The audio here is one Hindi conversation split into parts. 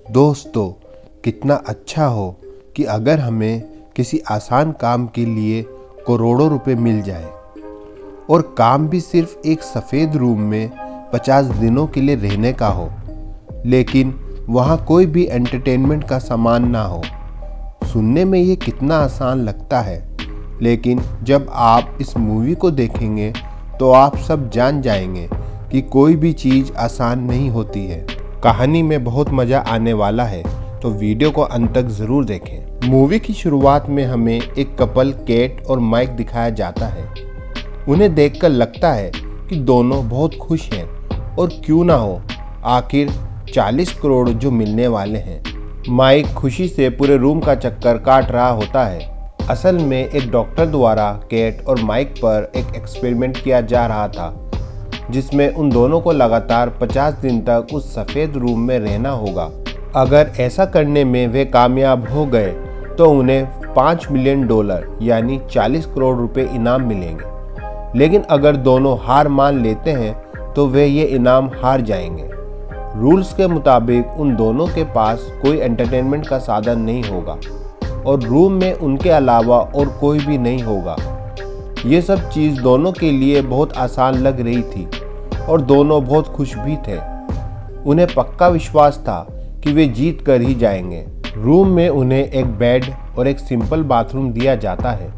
दोस्तों, कितना अच्छा हो कि अगर हमें किसी आसान काम के लिए करोड़ों रुपए मिल जाए और काम भी सिर्फ एक सफ़ेद रूम में 50 दिनों के लिए रहने का हो, लेकिन वहाँ कोई भी एंटरटेनमेंट का सामान ना हो। सुनने में ये कितना आसान लगता है, लेकिन जब आप इस मूवी को देखेंगे तो आप सब जान जाएंगे कि कोई भी चीज़ आसान नहीं होती है। कहानी में बहुत मज़ा आने वाला है, तो वीडियो को अंत तक ज़रूर देखें। मूवी की शुरुआत में हमें एक कपल केट और माइक दिखाया जाता है। उन्हें देखकर लगता है कि दोनों बहुत खुश हैं, और क्यों ना हो, आखिर 40 करोड़ जो मिलने वाले हैं। माइक खुशी से पूरे रूम का चक्कर काट रहा होता है। असल में एक डॉक्टर द्वारा केट और माइक पर एक एक्सपेरिमेंट किया जा रहा था, जिसमें उन दोनों को लगातार 50 दिन तक उस सफ़ेद रूम में रहना होगा। अगर ऐसा करने में वे कामयाब हो गए तो उन्हें $5 मिलियन यानी 40 करोड़ रुपए इनाम मिलेंगे। लेकिन अगर दोनों हार मान लेते हैं तो वे ये इनाम हार जाएंगे। रूल्स के मुताबिक उन दोनों के पास कोई एंटरटेनमेंट का साधन नहीं होगा और रूम में उनके अलावा और कोई भी नहीं होगा। ये सब चीज़ दोनों के लिए बहुत आसान लग रही थी और दोनों बहुत खुश भी थे। उन्हें पक्का विश्वास था कि वे जीत कर ही जाएंगे। रूम में उन्हें एक बेड और एक सिंपल बाथरूम दिया जाता है।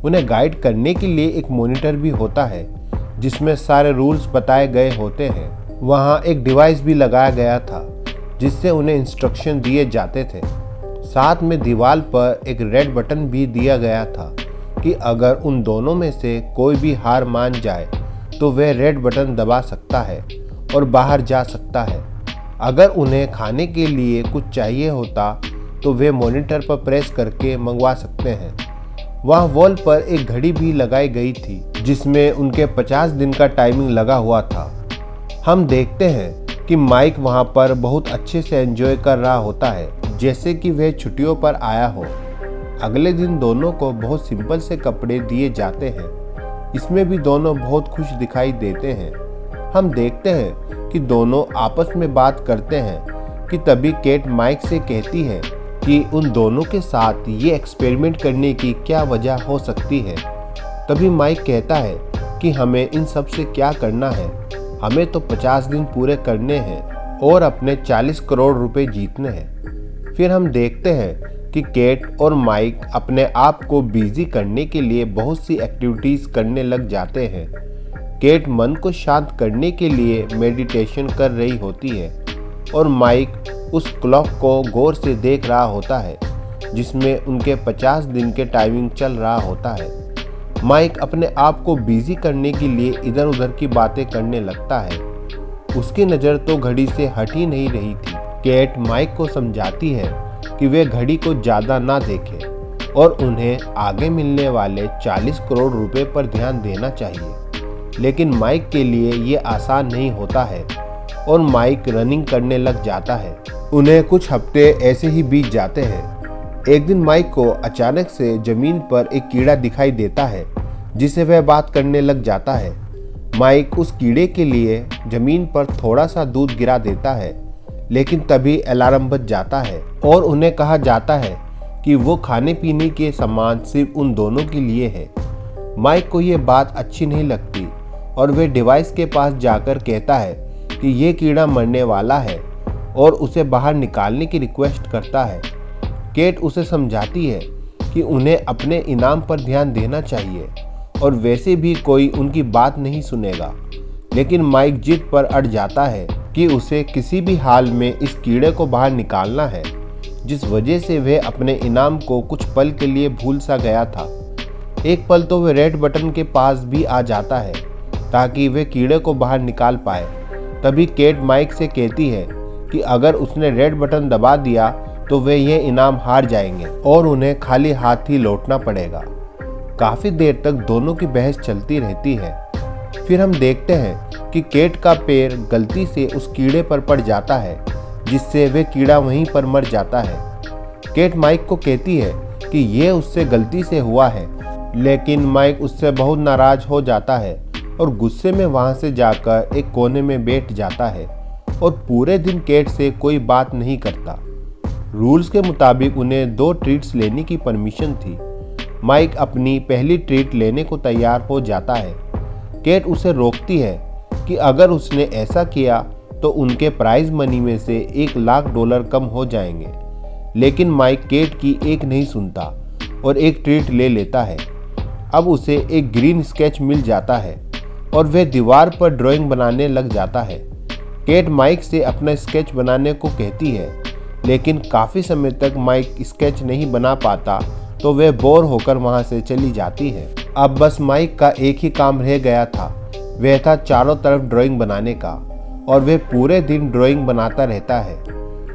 उन्हें गाइड करने के लिए एक मॉनिटर भी होता है, जिसमें सारे रूल्स बताए गए होते हैं। वहाँ एक डिवाइस भी लगाया गया था, जिससे उन्हें इंस्ट्रक्शन दिए जाते थे। साथ में दीवार पर एक रेड बटन भी दिया गया था कि अगर उन दोनों में से कोई भी हार मान जाए तो वह रेड बटन दबा सकता है और बाहर जा सकता है। अगर उन्हें खाने के लिए कुछ चाहिए होता तो वे मॉनिटर पर प्रेस करके मंगवा सकते हैं। वहाँ वॉल पर एक घड़ी भी लगाई गई थी, जिसमें उनके 50 दिन का टाइमिंग लगा हुआ था। हम देखते हैं कि माइक वहाँ पर बहुत अच्छे से एंजॉय कर रहा होता है, जैसे कि वह छुट्टियों पर आया हो। अगले दिन दोनों को बहुत सिंपल से कपड़े दिए जाते हैं। इसमें भी दोनों बहुत खुश दिखाई देते हैं। हम देखते हैं कि दोनों आपस में बात करते हैं कि तभी केट माइक से कहती है कि उन दोनों के साथ ये एक्सपेरिमेंट करने की क्या वजह हो सकती है। तभी माइक कहता है कि हमें इन सब से क्या करना है, हमें तो 50 दिन पूरे करने हैं और अपने 40 करोड़ रुपए जीतने हैं। फिर हम देखते हैं कि केट और माइक अपने आप को बिजी करने के लिए बहुत सी एक्टिविटीज़ करने लग जाते हैं। केट मन को शांत करने के लिए मेडिटेशन कर रही होती है और माइक उस क्लॉक को गौर से देख रहा होता है, जिसमें उनके 50 दिन के टाइमिंग चल रहा होता है। माइक अपने आप को बिजी करने के लिए इधर उधर की बातें करने लगता है। उसकी नज़र तो घड़ी से हट ही नहीं रही थी। केट माइक को समझाती है कि वे घड़ी को ज़्यादा ना देखें और उन्हें आगे मिलने वाले 40 करोड़ रुपए पर ध्यान देना चाहिए। लेकिन माइक के लिए ये आसान नहीं होता है और माइक रनिंग करने लग जाता है। उन्हें कुछ हफ्ते ऐसे ही बीत जाते हैं। एक दिन माइक को अचानक से ज़मीन पर एक कीड़ा दिखाई देता है, जिसे वह बात करने लग जाता है। माइक उस कीड़े के लिए ज़मीन पर थोड़ा सा दूध गिरा देता है, लेकिन तभी अलार्म बज जाता है और उन्हें कहा जाता है कि वो खाने पीने के सामान सिर्फ उन दोनों के लिए है। माइक को ये बात अच्छी नहीं लगती और वे डिवाइस के पास जाकर कहता है कि ये कीड़ा मरने वाला है और उसे बाहर निकालने की रिक्वेस्ट करता है। केट उसे समझाती है कि उन्हें अपने इनाम पर ध्यान देना चाहिए और वैसे भी कोई उनकी बात नहीं सुनेगा। लेकिन माइक जिद पर अड़ जाता है कि उसे किसी भी हाल में इस कीड़े को बाहर निकालना है, जिस वजह से वह अपने इनाम को कुछ पल के लिए भूल सा गया था। एक पल तो वह रेड बटन के पास भी आ जाता है ताकि वह कीड़े को बाहर निकाल पाए। तभी केट माइक से कहती है कि अगर उसने रेड बटन दबा दिया तो वे ये इनाम हार जाएंगे और उन्हें खाली हाथ ही लौटना पड़ेगा। काफ़ी देर तक दोनों की बहस चलती रहती है। फिर हम देखते हैं कि केट का पैर गलती से उस कीड़े पर पड़ जाता है, जिससे वह कीड़ा वहीं पर मर जाता है। केट माइक को कहती है कि यह उससे गलती से हुआ है, लेकिन माइक उससे बहुत नाराज हो जाता है और गुस्से में वहां से जाकर एक कोने में बैठ जाता है। और पूरे दिन केट से कोई बात नहीं करता। रूल्स के मुताबिक उन्हें 2 ट्रीट्स लेने की परमिशन थी। माइक अपनी पहली ट्रीट लेने को तैयार हो जाता है। केट उसे रोकती है कि अगर उसने ऐसा किया तो उनके प्राइज मनी में से $1,00,000 कम हो जाएंगे। लेकिन माइक केट की एक नहीं सुनता और एक ट्रीट ले लेता है। अब उसे एक ग्रीन स्केच मिल जाता है और वह दीवार पर ड्राइंग बनाने लग जाता है। केट माइक से अपना स्केच बनाने को कहती है, लेकिन काफ़ी समय तक माइक स्केच नहीं बना पाता तो वह बोर होकर वहां से चली जाती है। अब बस माइक का एक ही काम रह गया था, वह था चारों तरफ ड्राइंग बनाने का, और वह पूरे दिन ड्राइंग बनाता रहता है।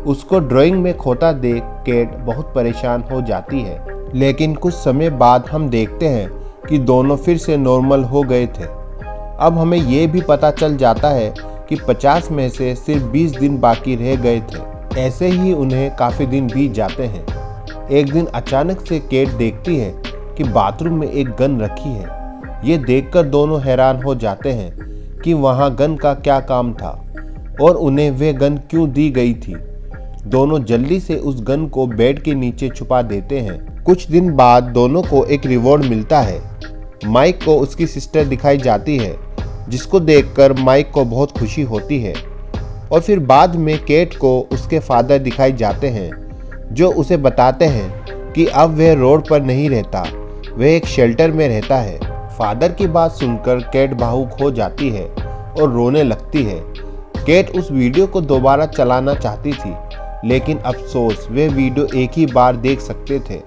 उसको ड्राइंग में खोता देख केट बहुत परेशान हो जाती है। लेकिन कुछ समय बाद हम देखते हैं कि दोनों फिर से नॉर्मल हो गए थे। अब हमें यह भी पता चल जाता है कि 50 में से सिर्फ 20 दिन बाकी रह गए थे। ऐसे ही उन्हें काफ़ी दिन बीत जाते हैं। एक दिन अचानक से केट देखती है कि बाथरूम में एक गन रखी है। ये देखकर दोनों हैरान हो जाते हैं कि वहाँ गन का क्या काम था और उन्हें वह गन क्यों दी गई थी। दोनों जल्दी से उस गन को बेड के नीचे छुपा देते हैं। कुछ दिन बाद दोनों को एक रिवॉर्ड मिलता है। माइक को उसकी सिस्टर दिखाई जाती है, जिसको देखकर माइक को बहुत खुशी होती है। और फिर बाद में केट को उसके फादर दिखाई जाते हैं, जो उसे बताते हैं कि अब वह रोड पर नहीं रहता, वह एक शेल्टर में रहता है। फादर की बात सुनकर केट भावुक हो जाती है और रोने लगती है। केट उस वीडियो को दोबारा चलाना चाहती थी, लेकिन अफसोस वे वीडियो एक ही बार देख सकते थे।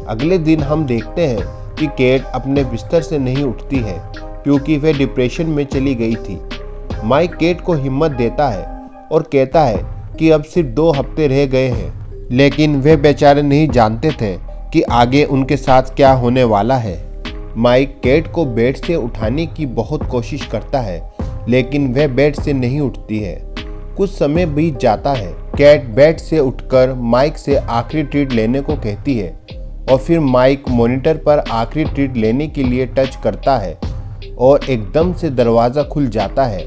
अगले दिन हम देखते हैं कि केट अपने बिस्तर से नहीं उठती है क्योंकि वह डिप्रेशन में चली गई थी। माइक केट को हिम्मत देता है और कहता है कि अब सिर्फ 2 हफ्ते रह गए हैं, लेकिन वे बेचारे नहीं जानते थे कि आगे उनके साथ क्या होने वाला है। माइक केट को बेड से उठाने की बहुत कोशिश करता है, लेकिन वह बेड से नहीं उठती है। कुछ समय बीत जाता है। केट बेड से उठकर माइक से आखिरी ट्रीट लेने को कहती है और फिर माइक मॉनिटर पर आखिरी ट्रीट लेने के लिए टच करता है और एकदम से दरवाज़ा खुल जाता है।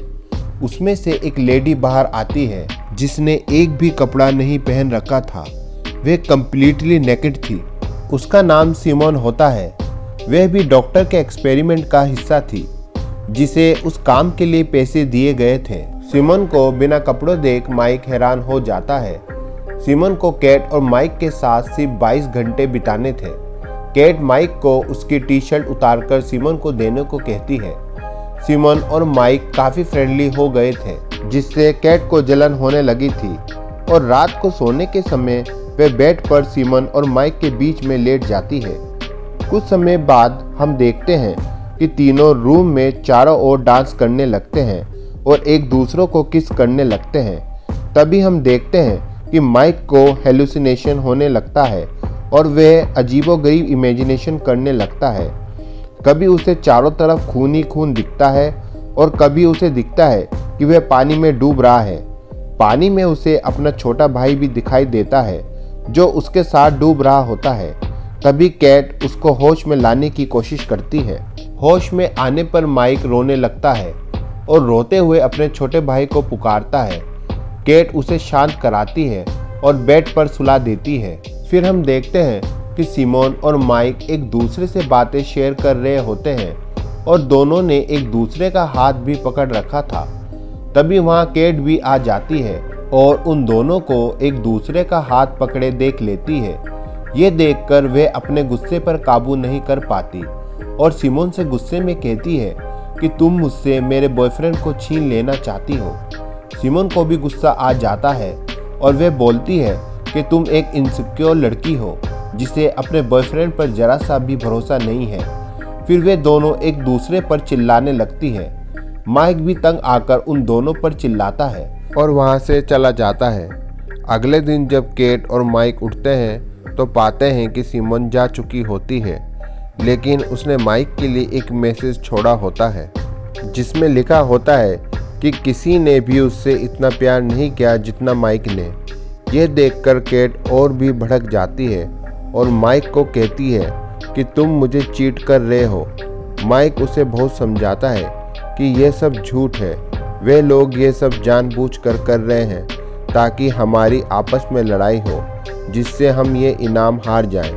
उसमें से एक लेडी बाहर आती है जिसने एक भी कपड़ा नहीं पहन रखा था। वह कंप्लीटली नेकेड थी। उसका नाम सिमोन होता है। वह भी डॉक्टर के एक्सपेरिमेंट का हिस्सा थी, जिसे उस काम के लिए पैसे दिए गए थे। सिमोन को बिना कपड़ों देख माइक हैरान हो जाता है। सिमोन को केट और माइक के साथ सिर्फ 22 घंटे बिताने थे। केट माइक को उसकी टी शर्ट उतारकर सिमोन को देने को कहती है। सिमोन और माइक काफ़ी फ्रेंडली हो गए थे, जिससे केट को जलन होने लगी थी और रात को सोने के समय वे बेड पर सिमोन और माइक के बीच में लेट जाती है। कुछ समय बाद हम देखते हैं कि तीनों रूम में चारों ओर डांस करने लगते हैं और एक दूसरों को किस करने लगते हैं। तभी हम देखते हैं कि माइक को हेलुसिनेशन होने लगता है और वह अजीबोगरीब इमेजिनेशन करने लगता है। कभी उसे चारों तरफ खून ही खून दिखता है और कभी उसे दिखता है कि वह पानी में डूब रहा है। पानी में उसे अपना छोटा भाई भी दिखाई देता है, जो उसके साथ डूब रहा होता है। तभी केट उसको होश में लाने की कोशिश करती है। होश में आने पर माइक रोने लगता है और रोते हुए अपने छोटे भाई को पुकारता है। केट उसे शांत कराती है और बेड पर सुला देती है। फिर हम देखते हैं कि सिमोन और माइक एक दूसरे से बातें शेयर कर रहे होते हैं और दोनों ने एक दूसरे का हाथ भी पकड़ रखा था। तभी वहाँ केट भी आ जाती है और उन दोनों को एक दूसरे का हाथ पकड़े देख लेती है। ये देखकर वे अपने गुस्से पर काबू नहीं कर पाती और सिमोन से गुस्से में कहती है कि तुम मुझसे मेरे बॉयफ्रेंड को छीन लेना चाहती हो। सिमोन को भी गुस्सा आ जाता है और वे बोलती है कि तुम एक इनसिक्योर लड़की हो, जिसे अपने बॉयफ्रेंड पर जरा सा भी भरोसा नहीं है। फिर वे दोनों एक दूसरे पर चिल्लाने लगती है। माइक भी तंग आकर उन दोनों पर चिल्लाता है और वहाँ से चला जाता है। अगले दिन जब केट और माइक उठते हैं तो पाते हैं कि सिमोन जा चुकी होती है, लेकिन उसने माइक के लिए एक मैसेज छोड़ा होता है, जिसमें लिखा होता है कि किसी ने भी उससे इतना प्यार नहीं किया जितना माइक ने। यह देखकर केट और भी भड़क जाती है और माइक को कहती है कि तुम मुझे चीट कर रहे हो। माइक उसे बहुत समझाता है कि यह सब झूठ है, वे लोग ये सब जानबूझकर कर रहे हैं ताकि हमारी आपस में लड़ाई हो, जिससे हम ये इनाम हार जाएं।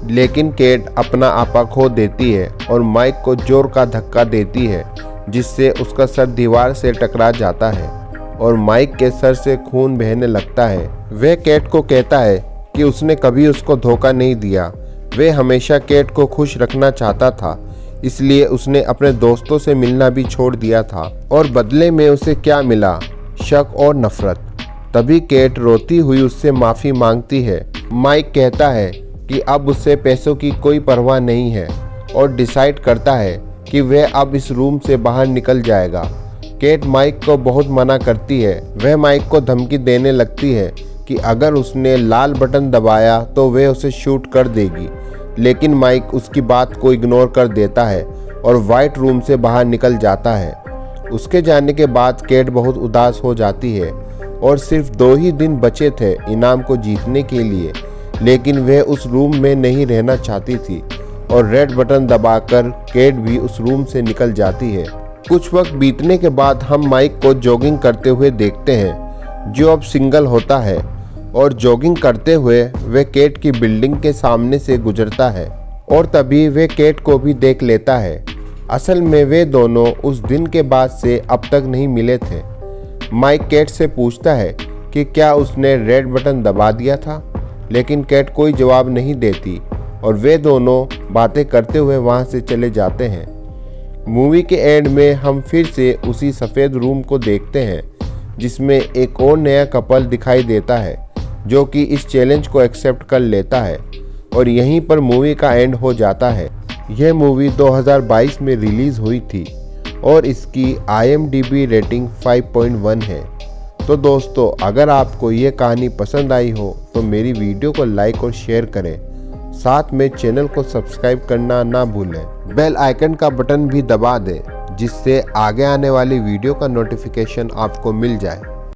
लेकिन केट अपना आपा खो देती है और माइक को जोर का धक्का देती है, जिससे उसका सर दीवार से टकरा जाता है और माइक के सर से खून बहने लगता है। वह केट को कहता है कि उसने कभी उसको धोखा नहीं दिया। वह हमेशा केट को खुश रखना चाहता था, इसलिए उसने अपने दोस्तों से मिलना भी छोड़ दिया था। और बदले में उसे क्या मिला? शक और नफरत। तभी केट रोती हुई उससे माफ़ी मांगती है। माइक कहता है कि अब उससे पैसों की कोई परवाह नहीं है और डिसाइड करता है कि वह अब इस रूम से बाहर निकल जाएगा। केट माइक को बहुत मना करती है। वह माइक को धमकी देने लगती है कि अगर उसने लाल बटन दबाया तो वह उसे शूट कर देगी, लेकिन माइक उसकी बात को इग्नोर कर देता है और वाइट रूम से बाहर निकल जाता है। उसके जाने के बाद केट बहुत उदास हो जाती है और सिर्फ 2 ही दिन बचे थे इनाम को जीतने के लिए, लेकिन वह उस रूम में नहीं रहना चाहती थी और रेड बटन दबाकर केट भी उस रूम से निकल जाती है। कुछ वक्त बीतने के बाद हम माइक को जॉगिंग करते हुए देखते हैं, जो अब सिंगल होता है और जॉगिंग करते हुए वह केट की बिल्डिंग के सामने से गुजरता है और तभी वह केट को भी देख लेता है। असल में वे दोनों उस दिन के बाद से अब तक नहीं मिले थे। माइक केट से पूछता है कि क्या उसने रेड बटन दबा दिया था, लेकिन केट कोई जवाब नहीं देती और वे दोनों बातें करते हुए वहां से चले जाते हैं। मूवी के एंड में हम फिर से उसी सफ़ेद रूम को देखते हैं, जिसमें एक और नया कपल दिखाई देता है जो कि इस चैलेंज को एक्सेप्ट कर लेता है और यहीं पर मूवी का एंड हो जाता है। यह मूवी 2022 में रिलीज़ हुई थी और इसकी IMDb रेटिंग 5.1 है। तो दोस्तों, अगर आपको ये कहानी पसंद आई हो तो मेरी वीडियो को लाइक और शेयर करें। साथ में चैनल को सब्सक्राइब करना ना भूलें। बेल आइकन का बटन भी दबा दें, जिससे आगे आने वाली वीडियो का नोटिफिकेशन आपको मिल जाए।